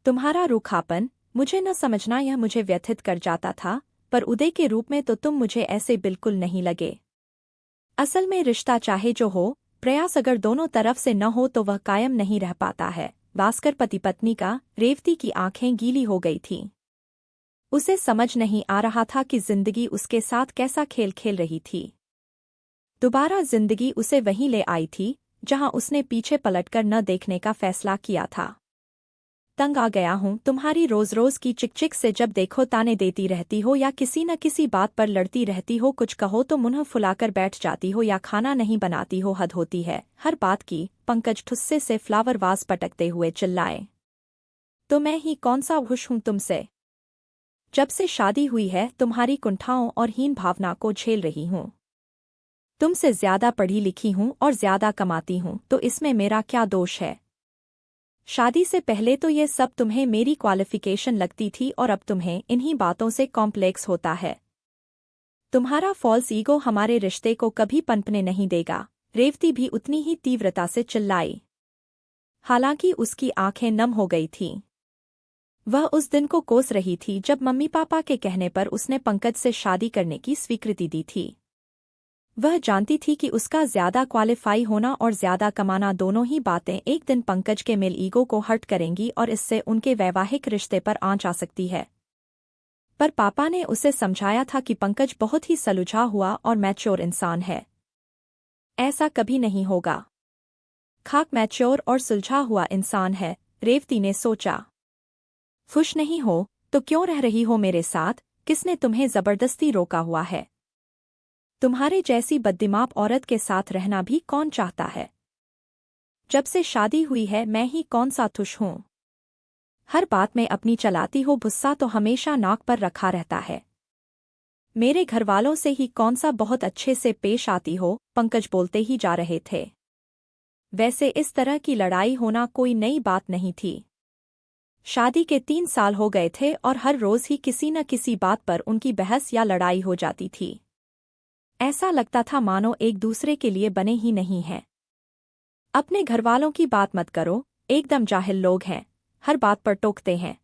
तुम्हारा रूखापन, मुझे न समझना यह मुझे व्यथित कर जाता था, पर उदय के रूप में तो तुम मुझे ऐसे बिल्कुल नहीं लगे। असल में रिश्ता चाहे जो हो, प्रयास अगर दोनों तरफ से न हो तो वह कायम नहीं रह पाता है। भास्कर पति पत्नी का। रेवती की आंखें गीली हो गई थीं। उसे समझ नहीं आ रहा था कि जिंदगी उसके साथ कैसा खेल खेल रही थी। दोबारा जिंदगी उसे वहीं ले आई थी जहां उसने पीछे पलटकर न देखने का फैसला किया था। तंग आ गया हूं तुम्हारी रोज रोज की चिकचिक से, जब देखो ताने देती रहती हो या किसी न किसी बात पर लड़ती रहती हो, कुछ कहो तो मुंह फुलाकर बैठ जाती हो या खाना नहीं बनाती हो, हद होती है हर बात की। पंकज ठुस्से से फ्लावर वास पटकते हुए चिल्लाए। तो मैं ही कौन सा खुश हूं तुमसे? जब से शादी हुई है तुम्हारी कुंठाओं और हीन भावना को झेल रही हूं। तुमसे ज्यादा पढ़ी लिखी हूं और ज्यादा कमाती हूं, तो इसमें मेरा क्या दोष है? शादी से पहले तो ये सब तुम्हें मेरी क्वालिफिकेशन लगती थी और अब तुम्हें इन्हीं बातों से कॉम्प्लेक्स होता है। तुम्हारा फॉल्स ईगो हमारे रिश्ते को कभी पनपने नहीं देगा। रेवती भी उतनी ही तीव्रता से चिल्लाई। हालांकि उसकी आंखें नम हो गई थीं। वह उस दिन को कोस रही थी जब मम्मी पापा के कहने पर उसने पंकज से शादी करने की स्वीकृति दी थी। वह जानती थी कि उसका ज्यादा क्वालिफाई होना और ज्यादा कमाना दोनों ही बातें एक दिन पंकज के मेल ईगो को हर्ट करेंगी और इससे उनके वैवाहिक रिश्ते पर आंच आ सकती है। पर पापा ने उसे समझाया था कि पंकज बहुत ही सलूजा हुआ और मैच्योर इंसान है। ऐसा कभी नहीं होगा। खाक मैच्योर और सुलझा हुआ इंसान है, रेवती ने सोचा। खुश नहीं हो तो क्यों रह रही हो मेरे साथ? किसने तुम्हें जबरदस्ती रोका हुआ है? तुम्हारे जैसी बददिमाग औरत के साथ रहना भी कौन चाहता है? जब से शादी हुई है मैं ही कौन सा तुष हूं? हर बात में अपनी चलाती हो, गुस्सा तो हमेशा नाक पर रखा रहता है। मेरे घरवालों से ही कौन सा बहुत अच्छे से पेश आती हो, पंकज बोलते ही जा रहे थे। वैसे इस तरह की लड़ाई होना कोई नई बात नहीं थी। शादी के 3 साल हो गए थे और हर रोज ही किसी न किसी बात पर उनकी बहस या लड़ाई हो जाती थी। ऐसा लगता था मानो एक दूसरे के लिए बने ही नहीं हैं। अपने घरवालों की बात मत करो, एकदम जाहिल लोग हैं, हर बात पर टोकते हैं।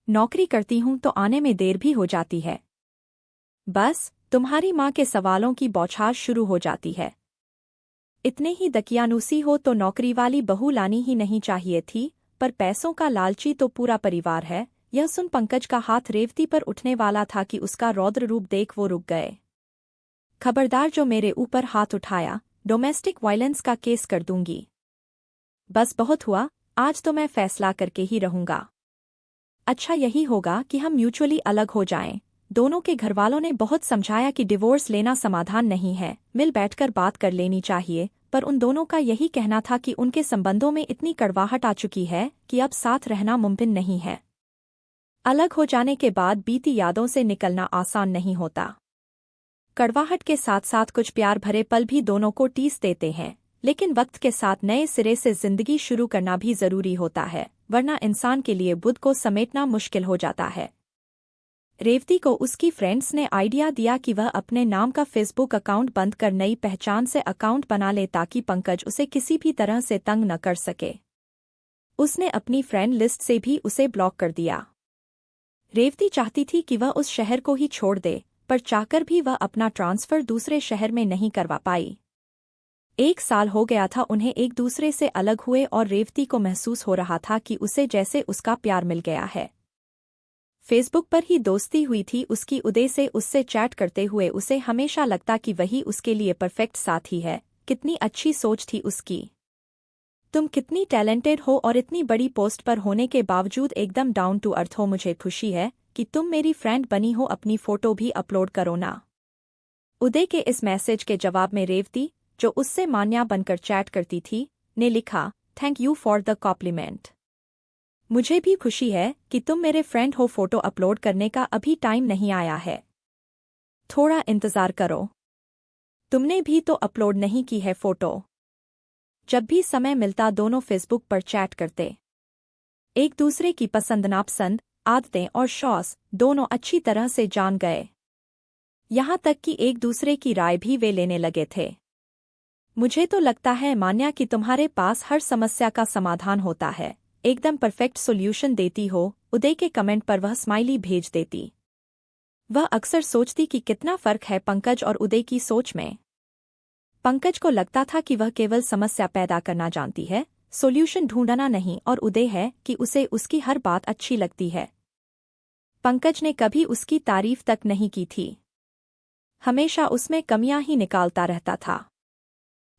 नौकरी करती हूं तो आने में देर भी हो जाती है। बस तुम्हारी माँ के सवालों की बौछार शुरू हो जाती है। इतने ही दकियानूसी हो तो नौकरी वाली बहू लानी ही नहीं चाहिए थी, पर पैसों का लालची तो पूरा परिवार है। यह सुन पंकज का हाथ रेवती पर उठने वाला था कि उसका रौद्र रूप देख वो रुक गए। खबरदार जो मेरे ऊपर हाथ उठाया, डोमेस्टिक वायलेंस का केस कर दूंगी। बस बहुत हुआ, आज तो मैं फैसला करके ही रहूंगा। अच्छा यही होगा कि हम म्यूचुअली अलग हो जाएं। दोनों के घरवालों ने बहुत समझाया कि डिवोर्स लेना समाधान नहीं है, मिल बैठकर बात कर लेनी चाहिए, पर उन दोनों का यही कहना था कि उनके संबंधों में इतनी कड़वाहट आ चुकी है कि अब साथ रहना मुमकिन नहीं है। अलग हो जाने के बाद बीती यादों से निकलना आसान नहीं होता। कड़वाहट के साथ साथ कुछ प्यार भरे पल भी दोनों को टीस देते हैं, लेकिन वक्त के साथ नए सिरे से जिंदगी शुरू करना भी जरूरी होता है, वरना इंसान के लिए बुद्ध को समेटना मुश्किल हो जाता है। रेवती को उसकी फ्रेंड्स ने आइडिया दिया कि वह अपने नाम का फेसबुक अकाउंट बंद कर नई पहचान से अकाउंट बना ले ताकि पंकज उसे किसी भी तरह से तंग न कर सके। उसने अपनी फ्रेंड लिस्ट से भी उसे ब्लॉक कर दिया। रेवती चाहती थी कि वह उस शहर को ही छोड़ दे, पर चाहकर भी वह अपना ट्रांसफर दूसरे शहर में नहीं करवा पाई। 1 साल हो गया था उन्हें एक दूसरे से अलग हुए और रेवती को महसूस हो रहा था कि उसे जैसे उसका प्यार मिल गया है। फेसबुक पर ही दोस्ती हुई थी उसकी उदय से, उससे चैट करते हुए उसे हमेशा लगता कि वही उसके लिए परफेक्ट साथी है। कितनी अच्छी सोच थी उसकी। तुम कितनी टैलेंटेड हो और इतनी बड़ी पोस्ट पर होने के बावजूद एकदम डाउन टू अर्थ हो। मुझे खुशी है कि तुम मेरी फ्रेंड बनी हो, अपनी फोटो भी अपलोड करो ना। उदय के इस मैसेज के जवाब में रेवती, जो उससे मान्या बनकर चैट करती थी, ने लिखा, thank you for the compliment. मुझे भी खुशी है कि तुम मेरे फ्रेंड हो, फोटो अपलोड करने का अभी टाइम नहीं आया है, थोड़ा इंतजार करो। तुमने भी तो अपलोड नहीं की है फोटो। जब भी समय मिलता दोनों फेसबुक पर चैट करते, एक दूसरे की पसंद नापसंद, आदतें और शौक दोनों अच्छी तरह से जान गए। यहाँ तक कि एक दूसरे की राय भी वे लेने लगे थे। मुझे तो लगता है मान्या कि तुम्हारे पास हर समस्या का समाधान होता है, एकदम परफेक्ट सॉल्यूशन देती हो। उदय के कमेंट पर वह स्माइली भेज देती। वह अक्सर सोचती कि कितना फर्क है पंकज और उदय की सोच में। पंकज को लगता था कि वह केवल समस्या पैदा करना जानती है, सॉल्यूशन ढूंढना नहीं, और उदय है कि उसे उसकी हर बात अच्छी लगती है। पंकज ने कभी उसकी तारीफ तक नहीं की थी, हमेशा उसमें कमियां ही निकालता रहता था।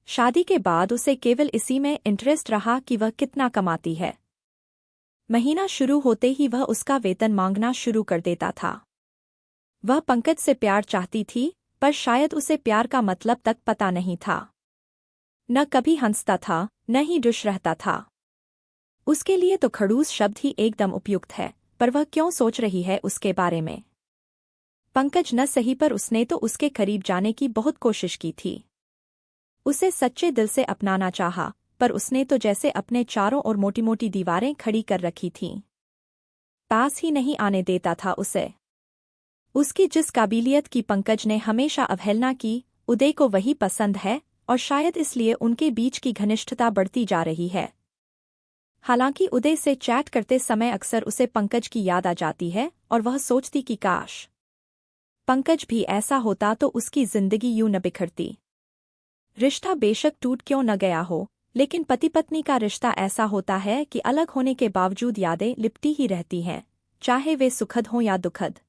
शादी के बाद उसे केवल इसी में इंटरेस्ट रहा कि वह कितना कमाती है। महीना शुरू होते ही वह उसका वेतन मांगना शुरू कर देता था। वह पंकज से प्यार चाहती थी, पर शायद उसे प्यार का मतलब तक पता नहीं था। न कभी हंसता था, न ही दुश रहता था। उसके लिए तो खड़ूस शब्द ही एकदम उपयुक्त है, पर वह क्यों सोच रही है उसके बारे में। पंकज न सही, पर उसने तो उसके करीब जाने की बहुत कोशिश की थी। उसे सच्चे दिल से अपनाना चाहा, पर उसने तो जैसे अपने चारों ओर मोटी मोटी दीवारें खड़ी कर रखी थीं। पास ही नहीं आने देता था उसे। उसकी जिस काबिलियत की पंकज ने हमेशा अवहेलना की, उदय को वही पसंद है, और शायद इसलिए उनके बीच की घनिष्ठता बढ़ती जा रही है। हालांकि उदय से चैट करते समय अक्सर उसे पंकज की याद आ जाती है, और वह सोचती कि काश पंकज भी ऐसा होता तो उसकी जिंदगी यूं न बिखरती। रिश्ता बेशक टूट क्यों न गया हो, लेकिन पति पत्नी का रिश्ता ऐसा होता है कि अलग होने के बावजूद यादें लिपटी ही रहती हैं, चाहे वे सुखद हों या दुखद।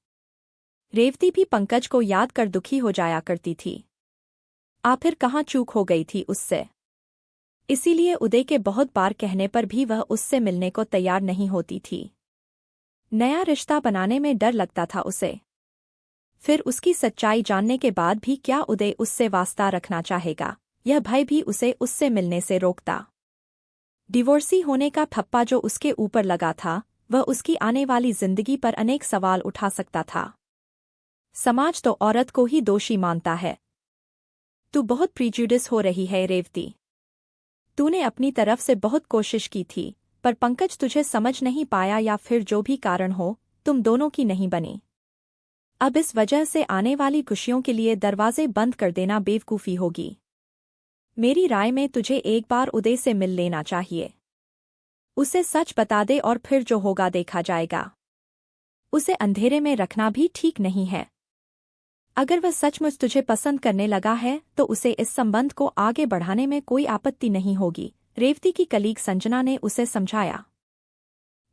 रेवती भी पंकज को याद कर दुखी हो जाया करती थी। आखिर कहाँ चूक हो गई थी उससे। इसीलिए उदय के बहुत बार कहने पर भी वह उससे मिलने को तैयार नहीं होती थी। नया रिश्ता बनाने में डर लगता था उसे। फिर उसकी सच्चाई जानने के बाद भी क्या उदय उससे वास्ता रखना चाहेगा, यह भय भी उसे उससे मिलने से रोकता। डिवोर्सी होने का ठप्पा जो उसके ऊपर लगा था, वह उसकी आने वाली जिंदगी पर अनेक सवाल उठा सकता था। समाज तो औरत को ही दोषी मानता है। तू बहुत प्रीजुडिस हो रही है रेवती। तूने अपनी तरफ से बहुत कोशिश की थी, पर पंकज तुझे समझ नहीं पाया, या फिर जो भी कारण हो, तुम दोनों की नहीं बनी। अब इस वजह से आने वाली खुशियों के लिए दरवाजे बंद कर देना बेवकूफ़ी होगी। मेरी राय में तुझे एक बार उदय से मिल लेना चाहिए। उसे सच बता दे और फिर जो होगा देखा जाएगा। उसे अंधेरे में रखना भी ठीक नहीं है। अगर वह सचमुच तुझे पसंद करने लगा है तो उसे इस संबंध को आगे बढ़ाने में कोई आपत्ति नहीं होगी, रेवती की कलीग संजना ने उसे समझाया।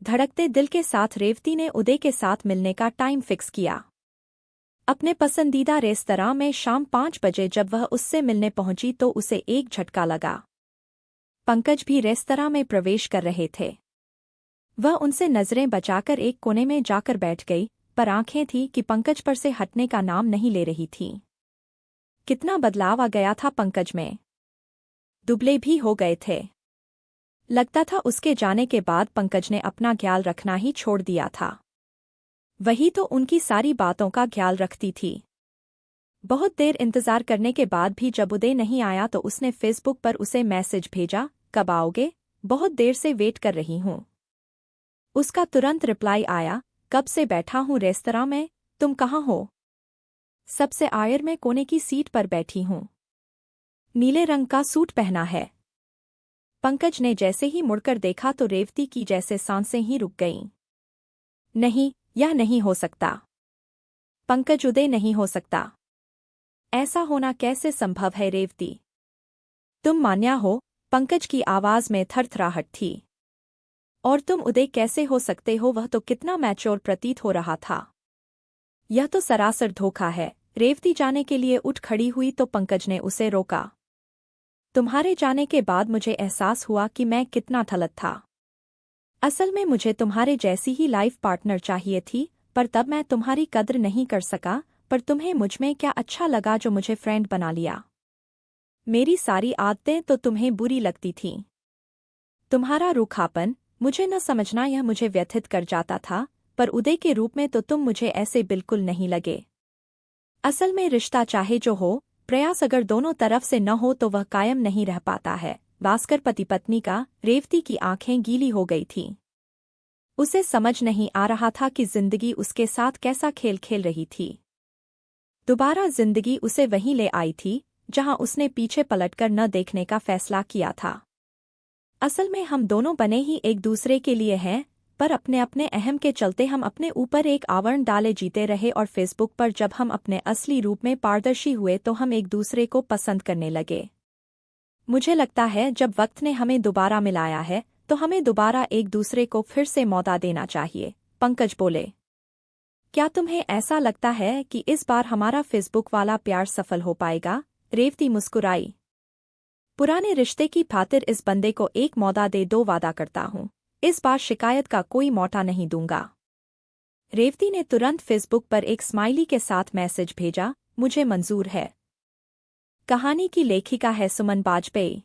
धड़कते दिल के साथ रेवती ने उदय के साथ मिलने का टाइम फिक्स किया। अपने पसंदीदा रेस्तरां में शाम 5 बजे जब वह उससे मिलने पहुंची तो उसे एक झटका लगा। पंकज भी रेस्तरां में प्रवेश कर रहे थे। वह उनसे नजरें बचाकर एक कोने में जाकर बैठ गई, पर आंखें थी कि पंकज पर से हटने का नाम नहीं ले रही थीं। कितना बदलाव आ गया था पंकज में। दुबले भी हो गए थे। लगता था उसके जाने के बाद पंकज ने अपना ख्याल रखना ही छोड़ दिया था। वही तो उनकी सारी बातों का ख्याल रखती थी। बहुत देर इंतजार करने के बाद भी जब उदय नहीं आया तो उसने फेसबुक पर उसे मैसेज भेजा, कब आओगे, बहुत देर से वेट कर रही हूँ। उसका तुरंत रिप्लाई आया, कब से बैठा हूँ रेस्तरां में, तुम कहाँ हो। सबसे आयर में कोने की सीट पर बैठी हूँ। नीले रंग का सूट पहना है। पंकज ने जैसे ही मुड़कर देखा तो रेवती की जैसे सांसें ही रुक गईं। नहीं, यह नहीं हो सकता। पंकज उदय नहीं हो सकता। ऐसा होना कैसे संभव है रेवती। तुम मान्या हो, पंकज की आवाज में थरथराहट थी। और तुम उदय कैसे हो सकते हो, वह तो कितना मैच्योर प्रतीत हो रहा था। यह तो सरासर धोखा है। रेवती जाने के लिए उठ खड़ी हुई तो पंकज ने उसे रोका। तुम्हारे जाने के बाद मुझे एहसास हुआ कि मैं कितना गलत था। असल में मुझे तुम्हारे जैसी ही लाइफ पार्टनर चाहिए थी, पर तब मैं तुम्हारी कद्र नहीं कर सका, पर तुम्हें मुझमें क्या अच्छा लगा जो मुझे फ्रेंड बना लिया। मेरी सारी आदतें तो तुम्हें बुरी लगती थीं। तुम्हारा रूखापन, मुझे न समझना, यह मुझे व्यथित कर जाता था, पर उदय के रूप में तो तुम मुझे ऐसे बिल्कुल नहीं लगे। असल में रिश्ता चाहे जो हो, प्रयास अगर दोनों तरफ से न हो तो वह कायम नहीं रह पाता है। भास्कर पति पत्नी का। रेवती की आंखें गीली हो गई थीं। उसे समझ नहीं आ रहा था कि जिंदगी उसके साथ कैसा खेल खेल रही थी। दोबारा जिंदगी उसे वहीं ले आई थी जहां उसने पीछे पलटकर न देखने का फैसला किया था। असल में हम दोनों बने ही एक दूसरे के लिए हैं, पर अपने अपने अहम के चलते हम अपने ऊपर एक आवरण डाले जीते रहे और फेसबुक पर जब हम अपने असली रूप में पारदर्शी हुए तो हम एक दूसरे को पसंद करने लगे। मुझे लगता है जब वक्त ने हमें दोबारा मिलाया है तो हमें दोबारा एक दूसरे को फिर से मौका देना चाहिए, पंकज बोले। क्या तुम्हें ऐसा लगता है कि इस बार हमारा फेसबुक वाला प्यार सफल हो पाएगा? रेवती मुस्कुराई। पुराने रिश्ते की खातिर इस बंदे को एक मौका दे दो, वादा करता हूँ इस बार शिकायत का कोई मौका नहीं दूंगा। रेवती ने तुरंत फेसबुक पर एक स्माइली के साथ मैसेज भेजा, मुझे मंजूर है। कहानी की लेखिका है सुमन बाजपेयी।